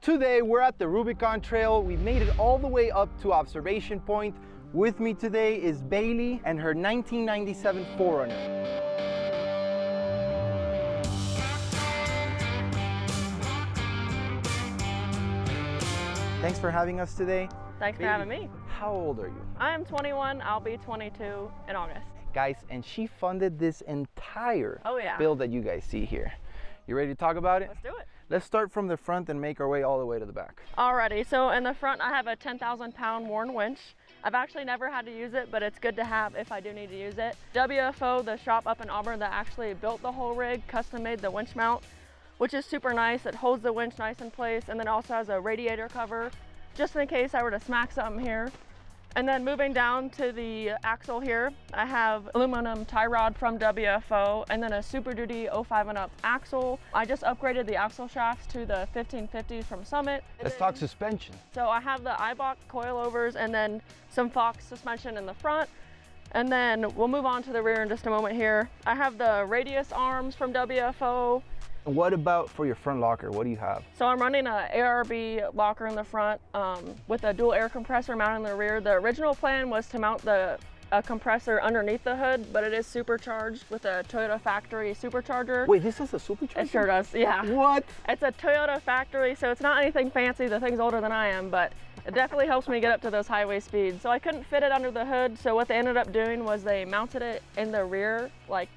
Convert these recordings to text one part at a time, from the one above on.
Today we're at the Rubicon Trail. We've made it all the way up to Observation Point. With me today is Bailey and her 1997 4Runner. Thanks for having us today. Thanks for having me. How old are you? I am 21. I'll be 22 in August. Guys, and she funded this entire build that you guys see here. You ready to talk about it? Let's do it. Let's start from the front and make our way all the way to the back. Alrighty, so in the front I have a 10,000 pound Warn winch. I've actually never had to use it, but it's good to have if I do need to use it. WFO, the shop up in Auburn that actually built the whole rig, custom made the winch mount, which is super nice. It holds the winch nice in place and then also has a radiator cover just in case I were to smack something here. And then moving down to the axle here, I have aluminum tie rod from WFO and then a Super Duty 05 and up axle. I just upgraded the axle shafts to the 1550s from Summit. Let's talk suspension. So I have the Eibach coilovers and then some Fox suspension in the front. And then we'll move on to the rear in just a moment here. I have the radius arms from WFO. What about for your front locker? What do you have? So I'm running an ARB locker in the front with a dual air compressor mounted in the rear. The original plan was to mount a compressor underneath the hood, but it is supercharged with a Toyota factory supercharger. Wait, this is a supercharger? It sure does, yeah. What? It's a Toyota factory, so it's not anything fancy. The thing's older than I am, but it definitely helps me get up to those highway speeds. So I couldn't fit it under the hood, so what they ended up doing was they mounted it in the rear, like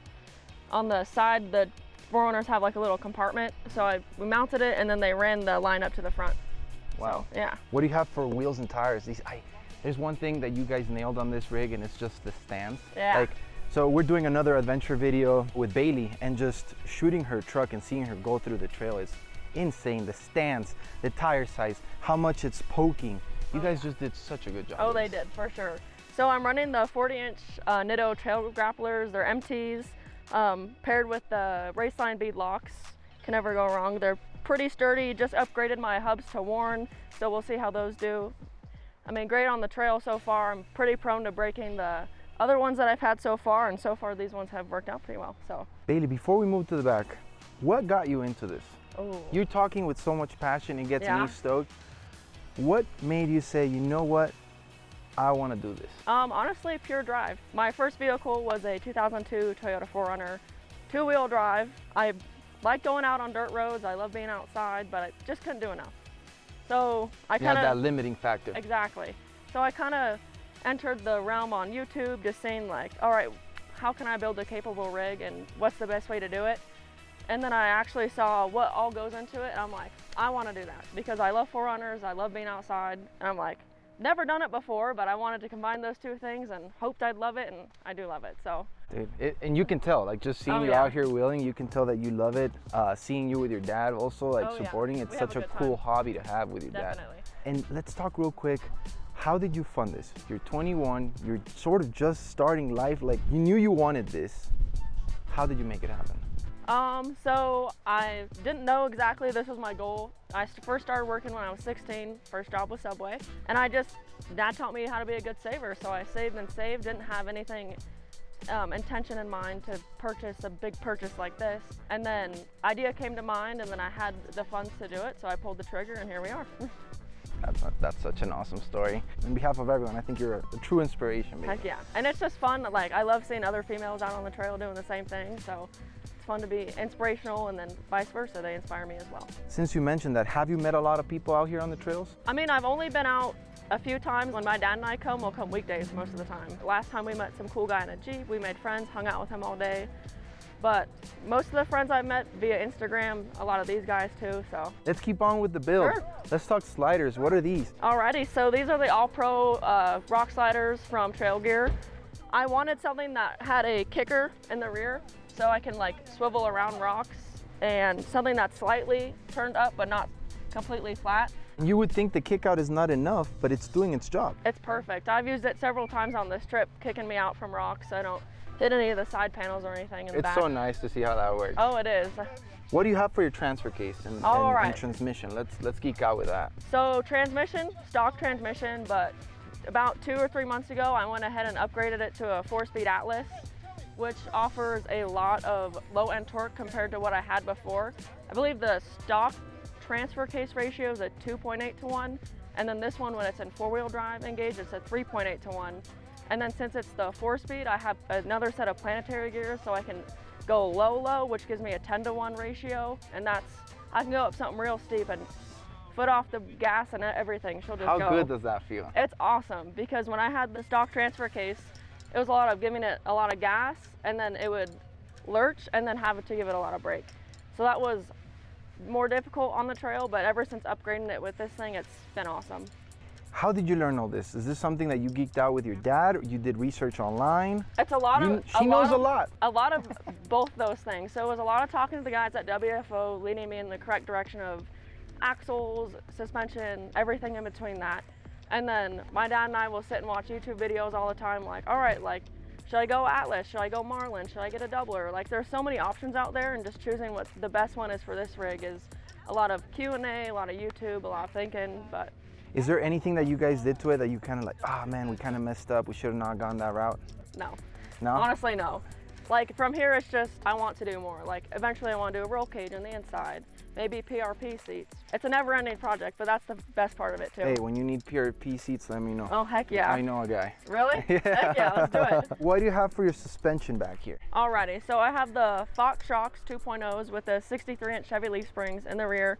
on the side. The 4Runners have like a little compartment, so we mounted it and then they ran the line up to the front. Wow. So, yeah. What do you have for wheels and tires? There's one thing that you guys nailed on this rig, and it's just the stance. Yeah. So we're doing another adventure video with Bailey, and just shooting her truck and seeing her go through the trail is insane. The stance, the tire size, how much it's poking. You guys just did such a good job. Oh, they did, for sure. So I'm running the 40-inch Nitto trail grapplers. They're MTs. Paired with the Raceline bead locks. Can never go wrong. They're pretty sturdy. Just upgraded my hubs to Warn, so we'll see how those do. I mean, great on the trail so far. I'm pretty prone to breaking the other ones that I've had so far, and so far these ones have worked out pretty well. So, Bailey, before we move to the back, what got you into this? Oh. You're talking with so much passion, it gets me stoked. What made you say, you know what, I want to do this? Honestly, pure drive. My first vehicle was a 2002 Toyota 4Runner, two-wheel drive. I like going out on dirt roads. I love being outside, but I just couldn't do enough. So I kind of that limiting factor. Exactly. So I kind of entered the realm on YouTube, just saying like, all right, how can I build a capable rig and what's the best way to do it? And then I actually saw what all goes into it, and I'm like, I want to do that because I love 4Runners. I love being outside, and I'm like, never done it before, but I wanted to combine those two things and hoped I'd love it, and I do love it. So, dude, and you can tell, like just seeing you out here wheeling, you can tell that you love it. Seeing you with your dad also, like supporting, it's such a cool hobby to have with your dad. And let's talk real quick. How did you fund this? You're 21, you're sort of just starting life, like you knew you wanted this. How did you make it happen? So I didn't know exactly this was my goal. I first started working when I was 16, first job was Subway, and Dad taught me how to be a good saver, so I saved and saved, didn't have anything intention in mind to purchase a big purchase like this. And then idea came to mind, and then I had the funds to do it, so I pulled the trigger, and here we are. That's such an awesome story. On behalf of everyone, I think you're a true inspiration. Baby. Heck yeah, and it's just fun. Like, I love seeing other females out on the trail doing the same thing, so it's fun to be inspirational, and then vice versa, they inspire me as well. Since you mentioned that, have you met a lot of people out here on the trails? I mean, I've only been out a few times. When my dad and I come, we'll come weekdays most of the time. Last time we met some cool guy in a Jeep, we made friends, hung out with him all day. But most of the friends I've met via Instagram, a lot of these guys too, so. Let's keep on with the build. Sure. Let's talk sliders. What are these? Alrighty, so these are the All-Pro rock sliders from Trail Gear. I wanted something that had a kicker in the rear so I can like swivel around rocks, and something that's slightly turned up but not completely flat. You would think the kick out is not enough, but it's doing its job. It's perfect. I've used it several times on this trip, kicking me out from rocks so I don't hit any of the side panels or anything in the back. It's so nice to see how that works. Oh, it is. What do you have for your transfer case and transmission? Let's geek out with that. So transmission, stock transmission, but about 2 or 3 months ago, I went ahead and upgraded it to a 4-speed Atlas, which offers a lot of low-end torque compared to what I had before. I believe the stock transfer case ratio is a 2.8 to 1. And then this one, when it's in 4-wheel drive engaged, it's a 3.8 to 1. And then since it's the 4-speed, I have another set of planetary gears, so I can go low, which gives me a 10 to 1 ratio. And I can go up something real steep and foot off the gas and everything. She'll just go. How good does that feel? It's awesome, because when I had the stock transfer case, it was a lot of giving it a lot of gas, and then it would lurch, and then have to give it a lot of brake. So that was more difficult on the trail, but ever since upgrading it with this thing, it's been awesome. How did you learn all this? Is this something that you geeked out with your dad, or you did research online? It's a lot of. She knows a lot. A lot of both those things. So it was a lot of talking to the guys at WFO, leading me in the correct direction of axles, suspension, everything in between that. And then my dad and I will sit and watch YouTube videos all the time, like, all right, like, should I go Atlas? Should I go Marlin? Should I get a doubler? Like, there's so many options out there, and just choosing what the best one is for this rig is a lot of Q&A, a lot of YouTube, a lot of thinking, but. Is there anything that you guys did to it that you kind of like, ah, man, we kind of messed up, we should have not gone that route? No. No? Honestly, no. Like, from here, it's just, I want to do more. Like, eventually I want to do a roll cage on the inside, maybe PRP seats. It's a never-ending project, but that's the best part of it, too. Hey, when you need PRP seats, let me know. Oh, heck yeah. I know a guy. Really? Yeah. Heck yeah, let's do it. What do you have for your suspension back here? Alrighty, so I have the Fox Shocks 2.0s with the 63-inch Chevy leaf springs in the rear.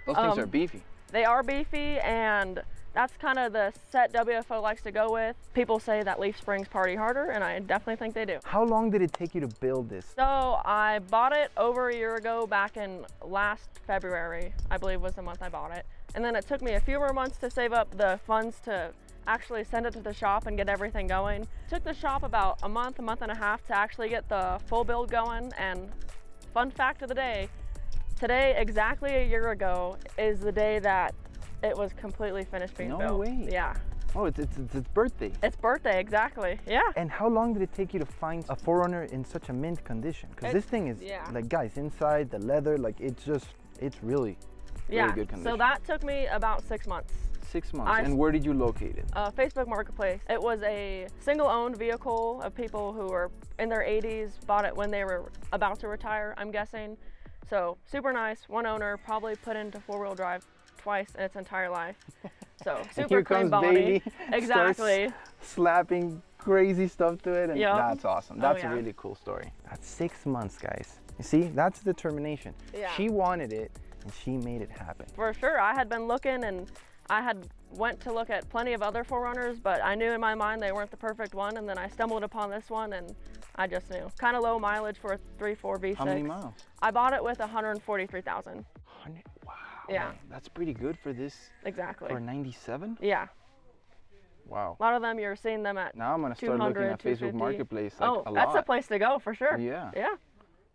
Those things are beefy. They are beefy, and that's kind of the set WFO likes to go with. People say that leaf springs party harder, and I definitely think they do. How long did it take you to build this? So I bought it over a year ago, back in last February, I believe was the month I bought it. And then it took me a few more months to save up the funds to actually send it to the shop and get everything going. It took the shop about a month and a half to actually get the full build going. And fun fact of the day, today, exactly a year ago, is the day that it was completely finished being built. No way. Yeah. Oh, it's birthday. It's birthday, exactly. Yeah. And how long did it take you to find a 4Runner in such a mint condition? Because this thing is, like, guys, inside, the leather, like, it's really good condition. So that took me about 6 months. 6 months. And where did you locate it? Facebook Marketplace. It was a single-owned vehicle of people who were in their 80s, bought it when they were about to retire, I'm guessing. So super nice, one owner, probably put into 4-wheel drive twice in its entire life. So super clean body. Bailey, exactly. Slapping crazy stuff to it, and that's awesome. That's a really cool story. That's 6 months, guys. You see, that's determination. Yeah. She wanted it, and she made it happen. For sure. I had been looking, and I had went to look at plenty of other 4Runners, but I knew in my mind they weren't the perfect one, and then I stumbled upon this one, and I just knew. Kind of low mileage for a 3.4 V6. How many miles? I bought it with 143,000. Wow. Yeah. Man, that's pretty good for this. Exactly. For 97? Yeah. Wow. A lot of them, you're seeing them at Now I'm going to start looking at Facebook Marketplace like a lot. That's the place to go for sure. Yeah. Yeah.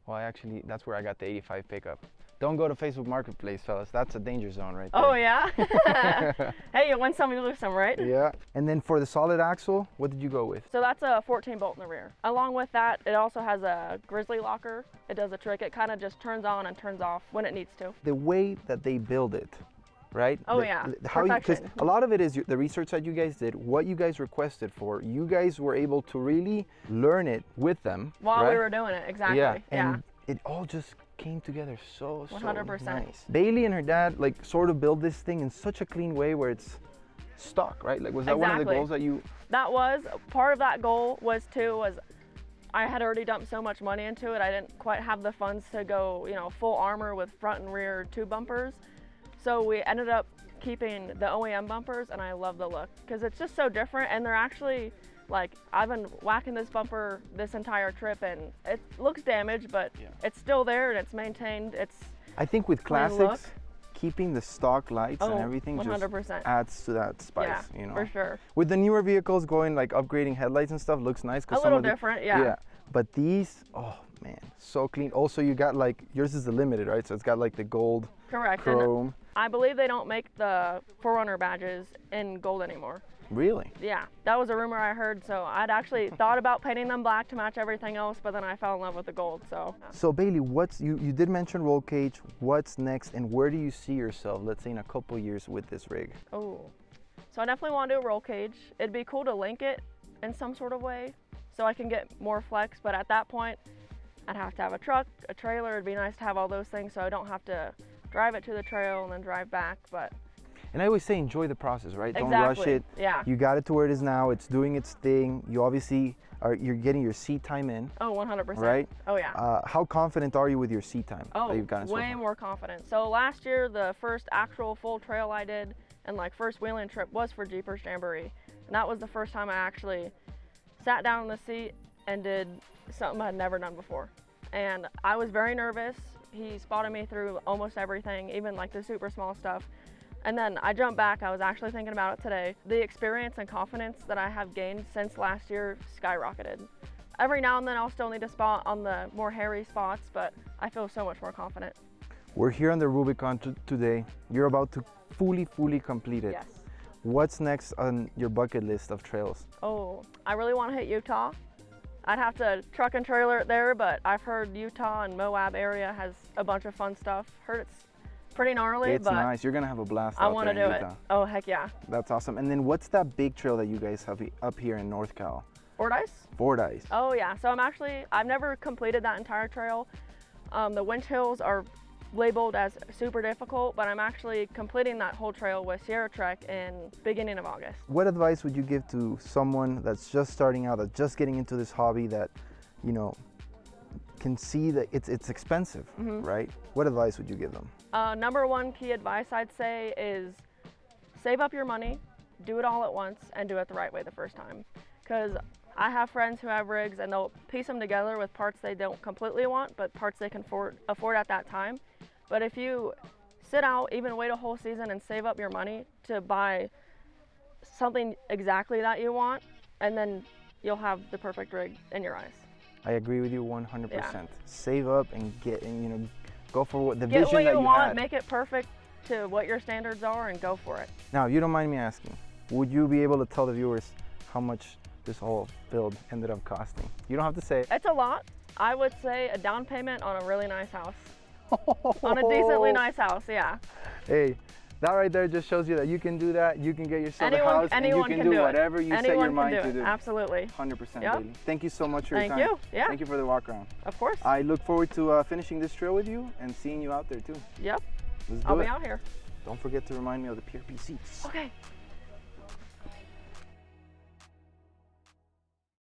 Well, actually, that's where I got the 85 pickup. Don't go to Facebook Marketplace, fellas. That's a danger zone right there. Oh, yeah? Hey, you win some, you lose some, right? Yeah. And then for the solid axle, what did you go with? So that's a 14 bolt in the rear. Along with that, it also has a grizzly locker. It does a trick. It kind of just turns on and turns off when it needs to. The way that they build it, right? Oh, yeah. Because a lot of it is the research that you guys did, what you guys requested for. You guys were able to really learn it with them. While we were doing it, exactly. Yeah. And it all just came together so 100%. Nice. Bailey and her dad like sort of build this thing in such a clean way where it's stock, right? Like, was that one of the goals that you? That was part of that goal. Was I had already dumped so much money into it. I didn't quite have the funds to go, full armor with front and rear tube bumpers. So we ended up keeping the OEM bumpers, and I love the look because it's just so different, and they're actually. Like, I've been whacking this bumper this entire trip, and it looks damaged, but it's still there and it's maintained. I think with classics, keeping the stock lights and everything 100%. just adds to that spice, for sure. With the newer vehicles going like upgrading headlights and stuff looks nice. A little different, yeah. But these, oh man, so clean. Also, you got like, yours is the limited, right? So it's got like the gold chrome. And I believe they don't make the 4Runner badges in gold anymore. Really? Yeah, that was a rumor I heard. So I'd actually thought about painting them black to match everything else, but then I fell in love with the gold. So Bailey, you did mention roll cage. What's next, and where do you see yourself, let's say in a couple years with this rig? Oh, so I definitely want to do a roll cage. It'd be cool to link it in some sort of way so I can get more flex, but at that point I'd have to have a truck, a trailer. It'd be nice to have all those things so I don't have to drive it to the trail and then drive back. And I always say enjoy the process, right? Exactly. Don't rush it. Yeah. You got it to where it is now. It's doing its thing. You obviously you're getting your seed time in. Oh, 100%. Right? Oh, yeah. How confident are you with your seed time that you've gotten so way far? More confident. So last year, the first actual full trail I did and like first wheeling trip was for Jeepers Jamboree. And that was the first time I actually sat down in the seat and did something I'd never done before. And I was very nervous. He spotted me through almost everything, even like the super small stuff. And then I jumped back, I was actually thinking about it today. The experience and confidence that I have gained since last year skyrocketed. Every now and then I'll still need to spot on the more hairy spots, but I feel so much more confident. We're here on the Rubicon today. You're about to fully complete it. Yes. What's next on your bucket list of trails? Oh, I really want to hit Utah. I'd have to truck and trailer it there, but I've heard Utah and Moab area has a bunch of fun stuff. Heard it's pretty gnarly, it's but nice. You're gonna have a blast I out want there to do in it. Utah. Oh, heck yeah. That's awesome. And then what's that big trail that you guys have up here in North Cal? Fordyce? Fordyce. Oh yeah, so I've never completed that entire trail. The Winch Hills are labeled as super difficult, but I'm actually completing that whole trail with Sierra Trek in beginning of August. What advice would you give to someone that's just starting out, that's just getting into this hobby, that, you know, can see that it's expensive, right? What advice would you give them? Number one key advice I'd say is save up your money, do it all at once, and do it the right way the first time. Because I have friends who have rigs and they'll piece them together with parts they don't completely want, but parts they can afford at that time. But if you sit out, even wait a whole season and save up your money to buy something exactly that you want, and then you'll have the perfect rig in your eyes. I agree with you 100%. Yeah. Save up and go for what the Get vision what that you you want, had. make it perfect to what your standards are, and go for it. Now, you don't mind me asking, would you be able to tell the viewers how much this whole build ended up costing? You don't have to say it. It's a lot. I would say a down payment on a really nice house. On a decently nice house, yeah. Hey, that right there just shows you that you can do that. You can get yourself a house and you can do whatever you set your mind to do. Absolutely. 100%, Yep. baby. Thank you so much for your time. Thank you. Yeah. Thank you for the walk around. Of course. I look forward to finishing this trail with you and seeing you out there too. Yep. Let's do I'll it. be out here. Don't forget to remind me of the PRP seats. Okay.